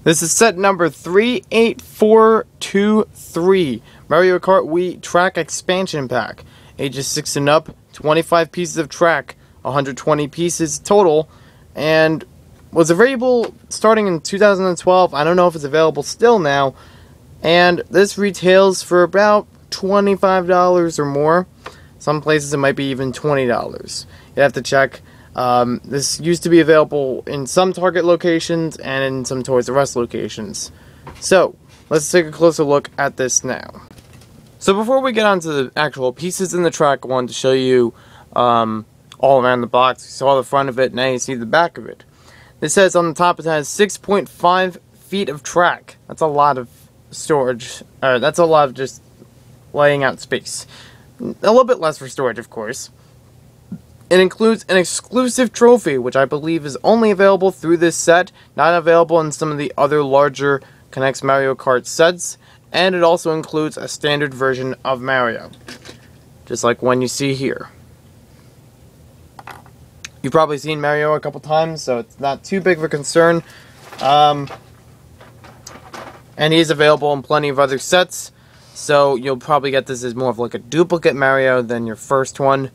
This is set number 38423, Mario Kart Wii Track Expansion Pack. Ages 6 and up, 25 pieces of track, 120 pieces total, and was available starting in 2012. I don't know if it's available still now, and this retails for about $25 or more. Some places it might be even $20. You have to check. This used to be available in some Target locations and in some Toys R Us locations. So, let's take a closer look at this now. So before we get on to the actual pieces in the track, I wanted to show you all around the box. You saw the front of it, now you see the back of it. This says on the top it has 6.5 feet of track. That's a lot of storage. That's a lot of just laying out space. A little bit less for storage, of course. It includes an exclusive trophy, which I believe is only available through this set, not available in some of the other larger NEX Mario Kart sets, and it also includes a standard version of Mario, just like one you see here. You've probably seen Mario a couple times, so it's not too big of a concern. And he's available in plenty of other sets, so you'll probably get this as more of like a duplicate Mario than your first one.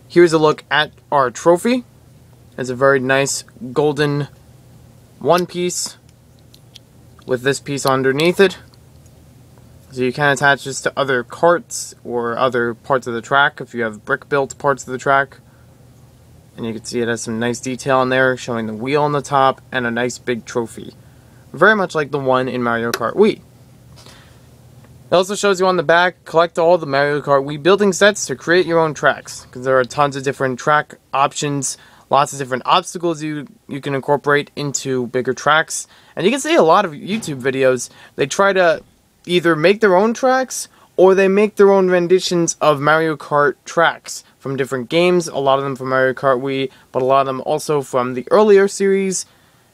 Here's a look at our trophy. It's a very nice golden one piece with this piece underneath it. So you can attach this to other carts or other parts of the track if you have brick-built parts of the track. And you can see it has some nice detail in there, showing the wheel on the top and a nice big trophy. Very much like the one in Mario Kart Wii. It also shows you on the back, collect all the Mario Kart Wii building sets to create your own tracks. Because there are tons of different track options, lots of different obstacles you can incorporate into bigger tracks. And you can see a lot of YouTube videos, they try to either make their own tracks, or they make their own renditions of Mario Kart tracks from different games. A lot of them from Mario Kart Wii, but a lot of them also from the earlier series.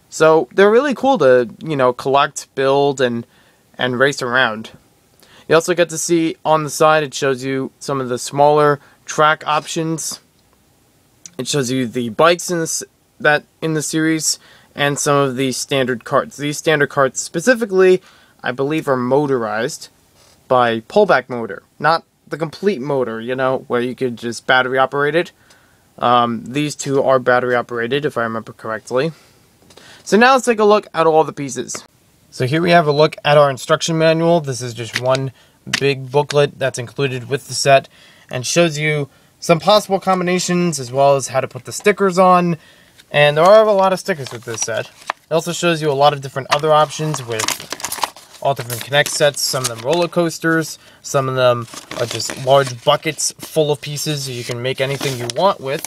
So they're really cool to, collect, build, and race around. You also get to see on the side, it shows you some of the smaller track options. It shows you the bikes in the series and some of the standard carts. These standard carts specifically, I believe, are motorized by pullback motor, not the complete motor, where you could just battery operate it. These two are battery operated, if I remember correctly. So now let's take a look at all the pieces. So here we have a look at our instruction manual. This is just one big booklet that's included with the set and shows you some possible combinations as well as how to put the stickers on. And there are a lot of stickers with this set. It also shows you a lot of different other options with all different Connect sets. Some of them roller coasters, some of them are just large buckets full of pieces so you can make anything you want with.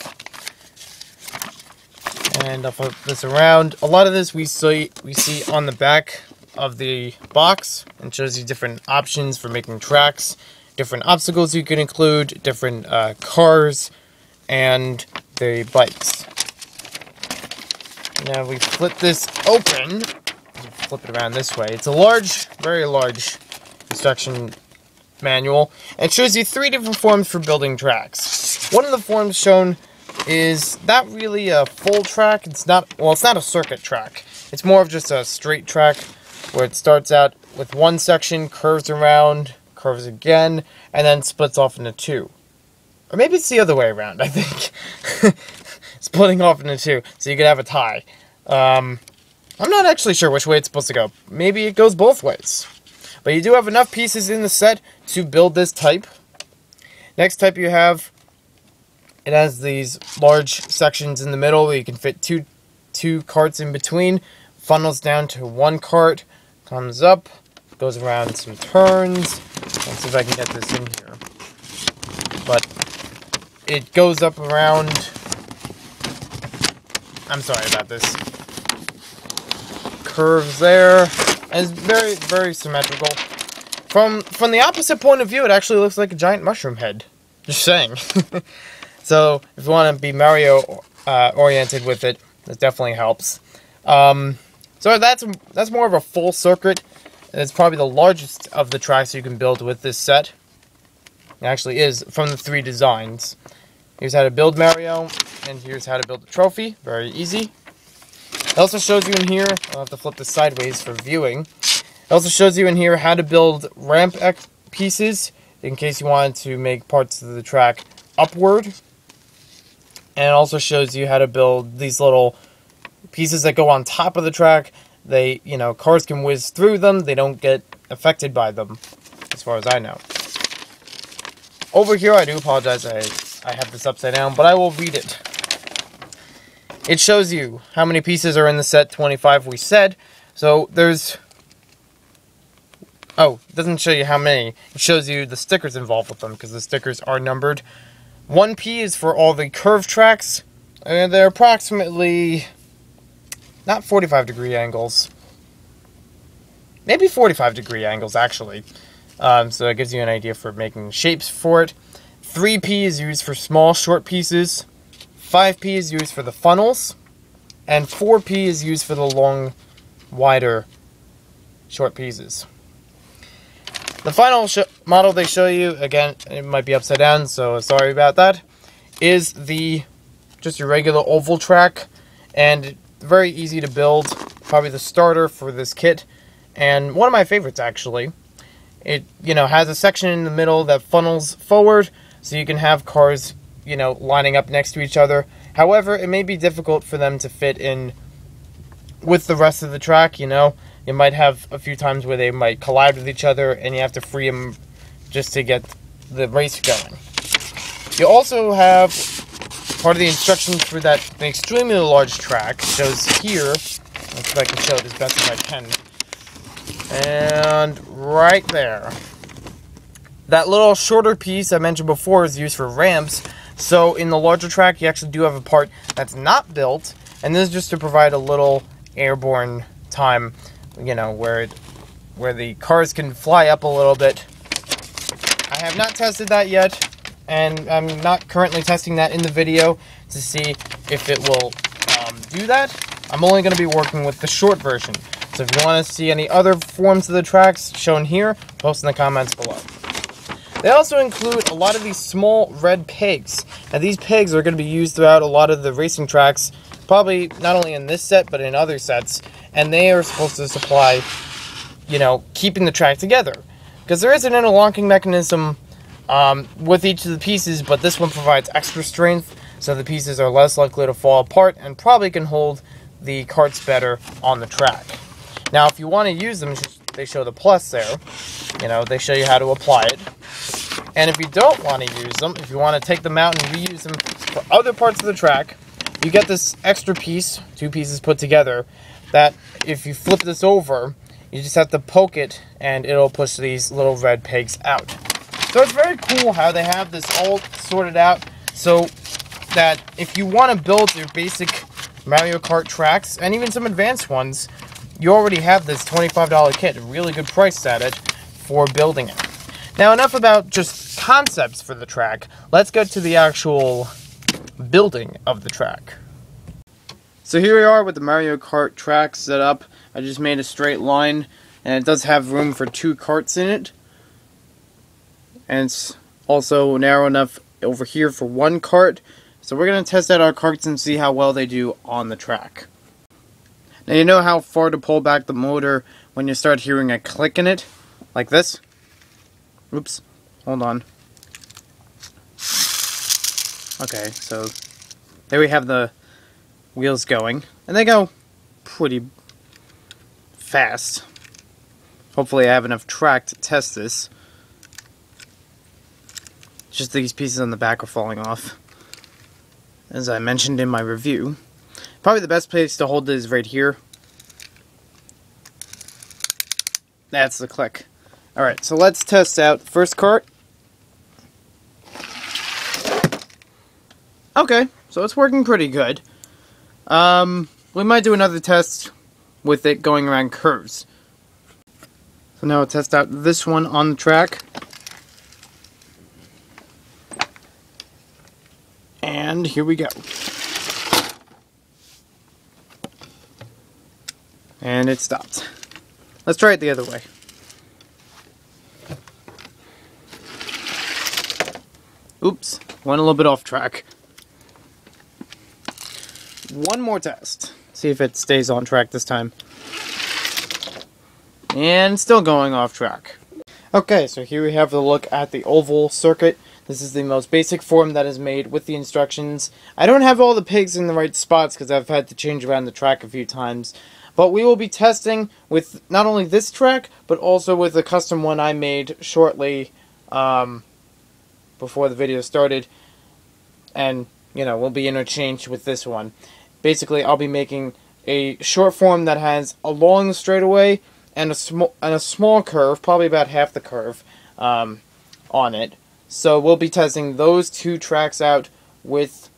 And I'll flip this around. A lot of this we see on the back of the box, and shows you different options for making tracks, different obstacles you can include, different cars, and the bikes. Now we flip this open. Flip it around this way. It's a large, very large instruction manual, and it shows you 3 different forms for building tracks. One of the forms shown is not really a full track. It's not a circuit track. It's more of just a straight track where it starts out with one section, curves around, curves again, and then splits off into 2. Or maybe it's the other way around, I think. Splitting off into 2, so you could have a tie. I'm not actually sure which way it's supposed to go. Maybe it goes both ways. But you do have enough pieces in the set to build this type. Next type you have, it has these large sections in the middle where you can fit two carts in between. Funnels down to one cart, comes up, goes around some turns. Let's see if I can get this in here. But it goes up around. I'm sorry about this. Curves there, and it's very, very symmetrical. From the opposite point of view, it actually looks like a giant mushroom head. Just saying. So if you want to be Mario oriented with it, this definitely helps. So that's more of a full circuit, and it's probably the largest of the tracks you can build with this set. It actually is from the 3 designs. Here's how to build Mario, and here's how to build the trophy. Very easy. It also shows you in here, I'll have to flip this sideways for viewing. It also shows you in here how to build ramp pieces in case you wanted to make parts of the track upward. And it also shows you how to build these little pieces that go on top of the track. They, cars can whiz through them. They don't get affected by them, as far as I know. Over here, I do apologize, I have this upside down, but I will read it. It shows you how many pieces are in the set, 25 we said. So there's... Oh, it doesn't show you how many. It shows you the stickers involved with them, because the stickers are numbered. 1P is for all the curved tracks, and they're approximately... not 45-degree angles. Maybe 45-degree angles, actually. So it gives you an idea for making shapes for it. 3P is used for small, short pieces. 5P is used for the funnels. And 4P is used for the long, wider, short pieces. The final model they show you, again, it might be upside down, so sorry about that, is just your regular oval track. And very easy to build. Probably the starter for this kit. And one of my favorites, actually. It, has a section in the middle that funnels forward, so you can have cars, lining up next to each other. However, it may be difficult for them to fit in with the rest of the track, You might have a few times where they might collide with each other, and you have to free them just to get the race going. You also have part of the instructions for an extremely large track. It shows here. Let's see if I can show it as best as I can. And right there. That little shorter piece I mentioned before is used for ramps. So in the larger track, you actually do have a part that's not built. And this is just to provide a little airborne time, where the cars can fly up a little bit. I have not tested that yet. And I'm not currently testing that in the video to see if it will do that. I'm only going to be working with the short version. So if you want to see any other forms of the tracks shown here, post in the comments below. They also include a lot of these small red pegs. Now these pegs are going to be used throughout a lot of the racing tracks, probably not only in this set, but in other sets. And they are supposed to supply, keeping the track together. Because there is an interlocking mechanism with each of the pieces, but this one provides extra strength, so the pieces are less likely to fall apart and probably can hold the carts better on the track. Now, if you want to use them, they show the plus there. They show you how to apply it. And if you don't want to use them, if you want to take them out and reuse them for other parts of the track, you get this extra piece, 2 pieces put together, that if you flip this over, you just have to poke it and it'll push these little red pegs out. So it's very cool how they have this all sorted out so that if you want to build your basic Mario Kart tracks, and even some advanced ones, you already have this $25 kit, a really good price at it for building it. Now enough about just concepts for the track, let's get to the actual building of the track. So here we are with the Mario Kart track set up. I just made a straight line, and it does have room for 2 carts in it. And it's also narrow enough over here for 1 cart. So we're going to test out our carts and see how well they do on the track. Now you know how far to pull back the motor when you start hearing a click in it? Like this? Oops. Hold on. Okay, so there we have the wheels going. And they go pretty fast. Hopefully I have enough track to test this. Just these pieces on the back are falling off, as I mentioned in my review. Probably the best place to hold it is right here. That's the click. Alright, so let's test out the first cart. Okay, so it's working pretty good. We might do another test with it going around curves. So now we'll test out this one on the track. And here we go. And it stopped. Let's try it the other way. Oops, went a little bit off track. One more test. See if it stays on track this time. And still going off track. Okay, so here we have the look at the oval circuit. This is the most basic form that is made with the instructions. I don't have all the pigs in the right spots because I've had to change around the track a few times. But we will be testing with not only this track, but also with a custom one I made shortly before the video started. And, you know, we'll be interchanged with this one. Basically, I'll be making a short form that has a long straightaway and a small curve, probably about half the curve, on it. So we'll be testing those two tracks out with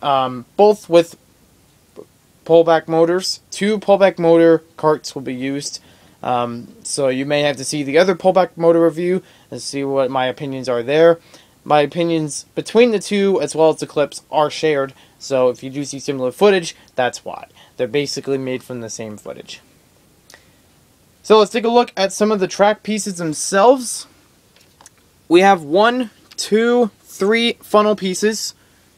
both with pullback motors. 2 pullback motor carts will be used. So you may have to see the other pullback motor review and see what my opinions are there. My opinions between the two, as well as the clips, are shared. So if you do see similar footage, that's why. They're basically made from the same footage. So let's take a look at some of the track pieces themselves. We have 1, 2, 3 funnel pieces.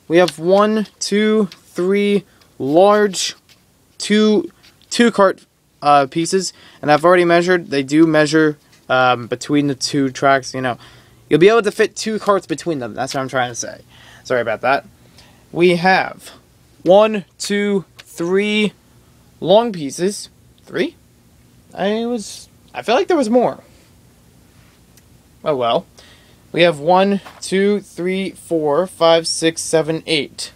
We have 1, 2, 3 large two cart pieces, and I've already measured. They do measure between the two tracks. You know, you'll be able to fit 2 carts between them. That's what I'm trying to say. Sorry about that. We have 1, 2, 3 long pieces. 3? I feel like there was more. Oh well. We have 1, 2, 3, 4, 5, 6, 7, 8,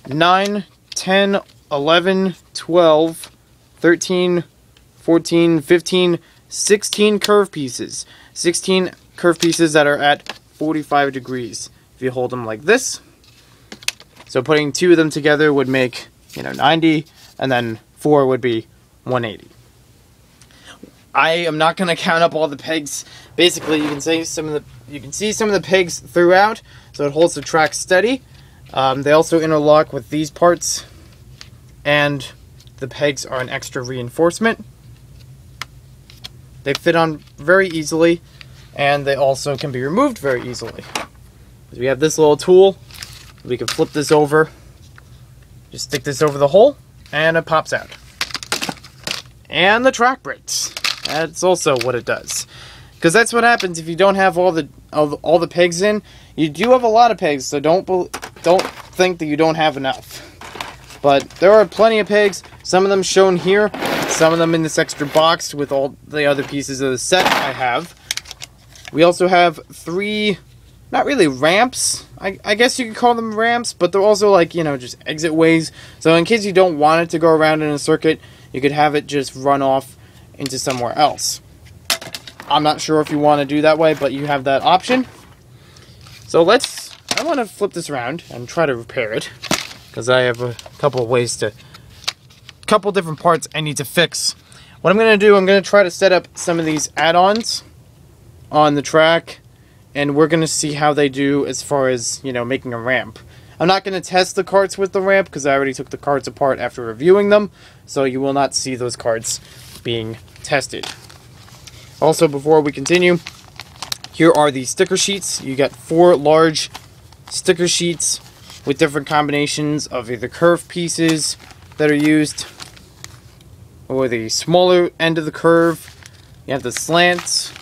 9, 10, 11, 12, 13, 14, 15, 16 curve pieces. 16 curve pieces that are at 45 degrees. If you hold them like this. So putting 2 of them together would make, 90, and then 4 would be 180. I am not going to count up all the pegs. Basically, you can see some of the pegs throughout, so it holds the track steady. They also interlock with these parts, and the pegs are an extra reinforcement. They fit on very easily, and they also can be removed very easily. We have this little tool. We can flip this over, just stick this over the hole, and it pops out. And the track brakes. That's also what it does. Because that's what happens if you don't have all the pegs in. You do have a lot of pegs, so don't think that you don't have enough. But there are plenty of pegs. Some of them shown here, some of them in this extra box with all the other pieces of the set I have. We also have 3, not really ramps. I guess you could call them ramps, but they're also like, just exit ways. So in case you don't want it to go around in a circuit, you could have it just run off into somewhere else. I'm not sure if you want to do that way, but you have that option. So I want to flip this around and try to repair it, because I have a couple different parts I need to fix. What I'm going to do, I'm going to try to set up some of these add-ons on the track, and we're going to see how they do as far as, making a ramp. I'm not going to test the carts with the ramp, because I already took the carts apart after reviewing them, so you will not see those carts being tested. Also, before we continue, here are the sticker sheets. You get 4 large sticker sheets with different combinations of either curved pieces that are used, or the smaller end of the curve. You have the slants,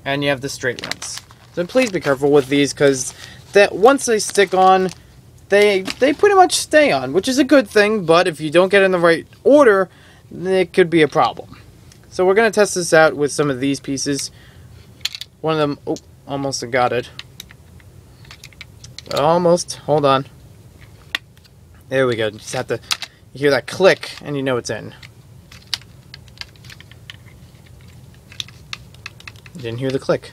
and you have the straight ones. So please be careful with these, because once they stick on, they pretty much stay on, which is a good thing, but if you don't get in the right order, it could be a problem. So we're going to test this out with some of these pieces. One of them, oh, almost got it. Almost, hold on. There we go, you just have to hear that click, and you know it's in. You didn't hear the click.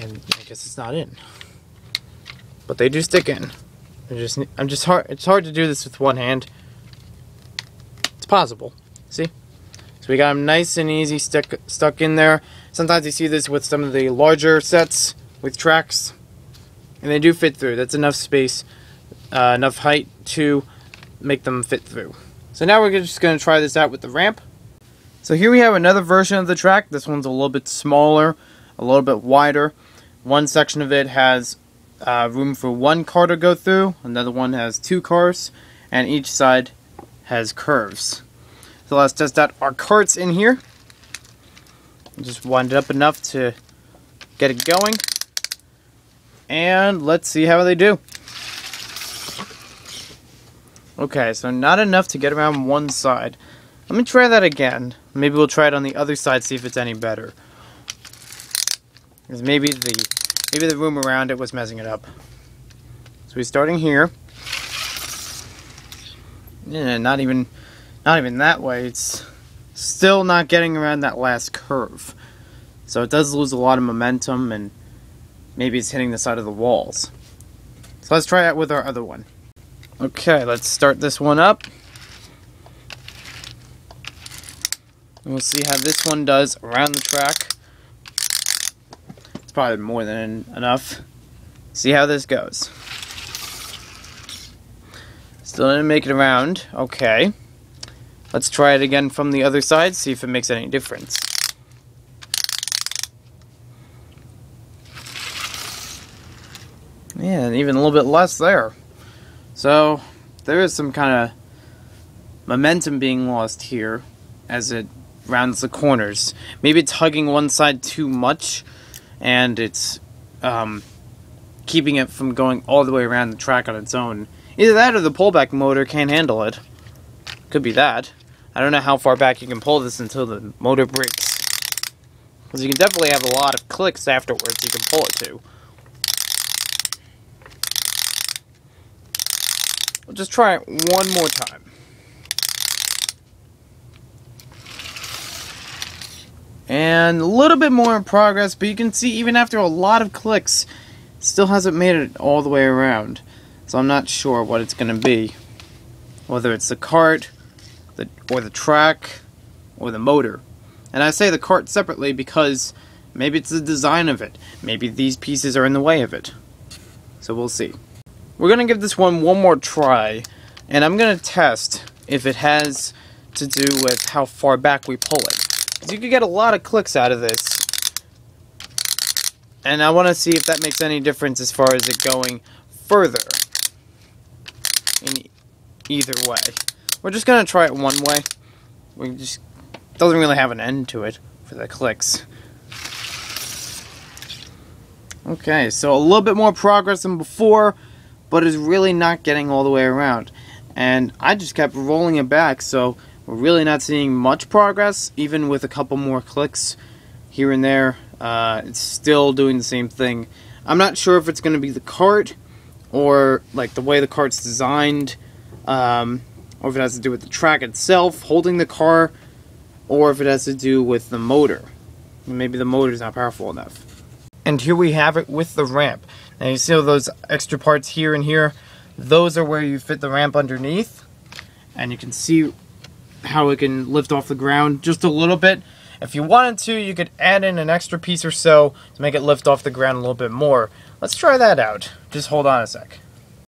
And I guess it's not in. But they do stick in. It's hard to do this with one hand. It's possible. See? So we got them nice and easy stuck in there. Sometimes you see this with some of the larger sets with tracks, and they do fit through. That's enough space, enough height to make them fit through. So now we're just going to try this out with the ramp. So here we have another version of the track. This one's a little bit smaller, a little bit wider. One section of it has room for 1 car to go through. Another one has 2 cars, and each side has curves. So let's test out our karts in here. Just wind it up enough to get it going. And let's see how they do. Okay, so not enough to get around one side. Let me try that again. Maybe we'll try it on the other side, see if it's any better. Because maybe the room around it was messing it up. So we're starting here. Yeah, not even that way. It's still not getting around that last curve. So it does lose a lot of momentum, and maybe it's hitting the side of the walls. So let's try it with our other one. Okay, let's start this one up. And we'll see how this one does around the track. It's probably more than enough. See how this goes. Still didn't make it around. Okay. Let's try it again from the other side, see if it makes any difference. Yeah, and even a little bit less there. So, there is some kind of momentum being lost here as it rounds the corners. Maybe it's hugging one side too much, and it's keeping it from going all the way around the track on its own. Either that or the pullback motor can't handle it. Could be that. I don't know how far back you can pull this until the motor breaks. Because you can definitely have a lot of clicks afterwards you can pull it to. We'll just try it one more time. And a little bit more in progress, but you can see even after a lot of clicks, it still hasn't made it all the way around. So I'm not sure what it's going to be. Whether it's the kart, or the track, or the motor. And I say the kart separately because maybe it's the design of it. Maybe these pieces are in the way of it. So we'll see. We're going to give this one more try, and I'm going to test if it has to do with how far back we pull it. Because you could get a lot of clicks out of this. And I want to see if that makes any difference as far as it going further in either way. We're just going to try it one way. It doesn't really have an end to it for the clicks. Okay, so a little bit more progress than before, but it's really not getting all the way around. And I just kept rolling it back, so we're really not seeing much progress, even with a couple more clicks here and there. It's still doing the same thing. I'm not sure if it's going to be the kart, or like the way the kart's designed, or if it has to do with the track itself, holding the car, or if it has to do with the motor. Maybe the motor's not powerful enough. And here we have it with the ramp. Now you see all those extra parts here and here? Those are where you fit the ramp underneath. And you can see how it can lift off the ground just a little bit. If you wanted to, you could add in an extra piece or so to make it lift off the ground a little bit more. Let's try that out. Just hold on a sec.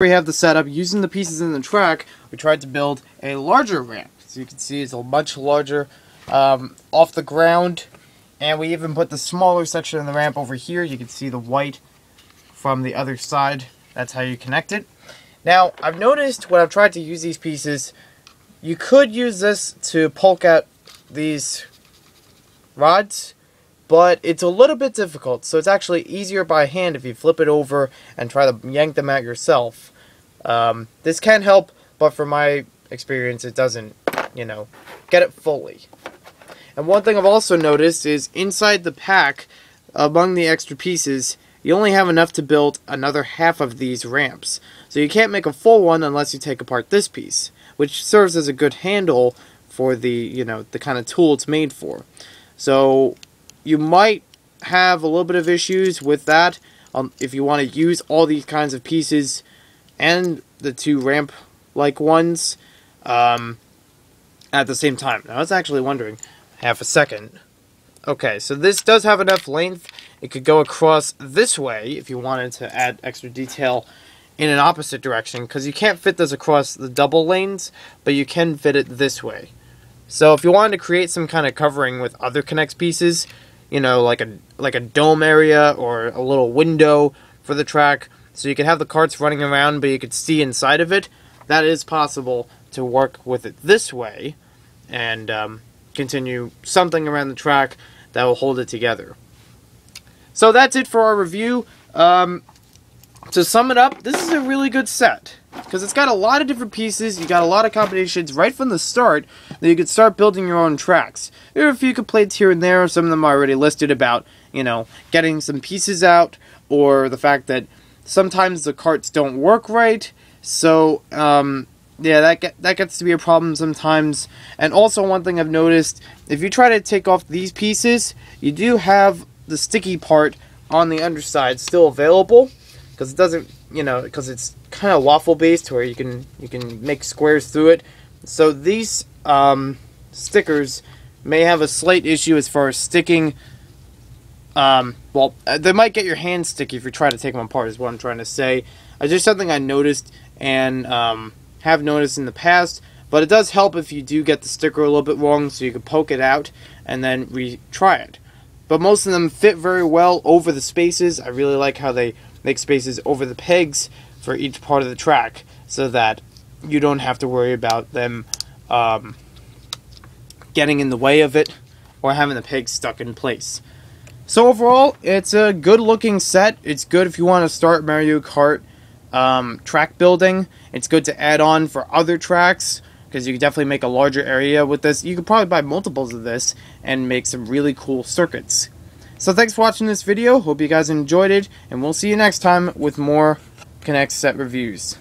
We have the setup. Using the pieces in the track, we tried to build a larger ramp. So you can see it's a much larger off the ground. And we even put the smaller section of the ramp over here. You can see the white from the other side. That's how you connect it. Now, I've noticed when I've tried to use these pieces, you could use this to poke out these rods, but it's a little bit difficult. So it's actually easier by hand if you flip it over and try to yank them out yourself. This can help, but from my experience, it doesn't, get it fully. And one thing I've also noticed is inside the pack, among the extra pieces, you only have enough to build another half of these ramps. So you can't make a full one unless you take apart this piece, which serves as a good handle for the, the kind of tool it's made for. So you might have a little bit of issues with that if you want to use all these kinds of pieces and the two ramp-like ones at the same time. Now I was actually wondering, half a second. Okay, so this does have enough length. It could go across this way if you wanted to add extra detail in an opposite direction, because you can't fit this across the double lanes, but you can fit it this way. So if you wanted to create some kind of covering with other Connect pieces, like a dome area or a little window for the track, so you could have the carts running around but you could see inside of it, that is possible to work with it this way and continue something around the track that will hold it together. So that's it for our review. To sum it up, this is a really good set because it's got a lot of different pieces. You got a lot of combinations right from the start that you could start building your own tracks. There are a few complaints here and there. Some of them are already listed about, you know, getting some pieces out, or the fact that sometimes the carts don't work right. So yeah, that gets to be a problem sometimes. And also, one thing I've noticed, if you try to take off these pieces, you do have the sticky part on the underside still available, because it doesn't, you know, because it's kind of waffle based where you can make squares through it. So these stickers may have a slight issue as far as sticking. Well, they might get your hands sticky if you try to take them apart, is what I'm trying to say. It's just something I noticed and have noticed in the past, but it does help if you do get the sticker a little bit wrong, so you can poke it out and then retry it. But most of them fit very well over the spaces. I really like how they make spaces over the pegs for each part of the track, so that you don't have to worry about them getting in the way of it or having the pegs stuck in place. So overall, it's a good looking set. It's good if you want to start Mario Kart track building. It's good to add on for other tracks, because you can definitely make a larger area with this. You could probably buy multiples of this and make some really cool circuits. So thanks for watching this video. Hope you guys enjoyed it, and we'll see you next time with more NEX set reviews.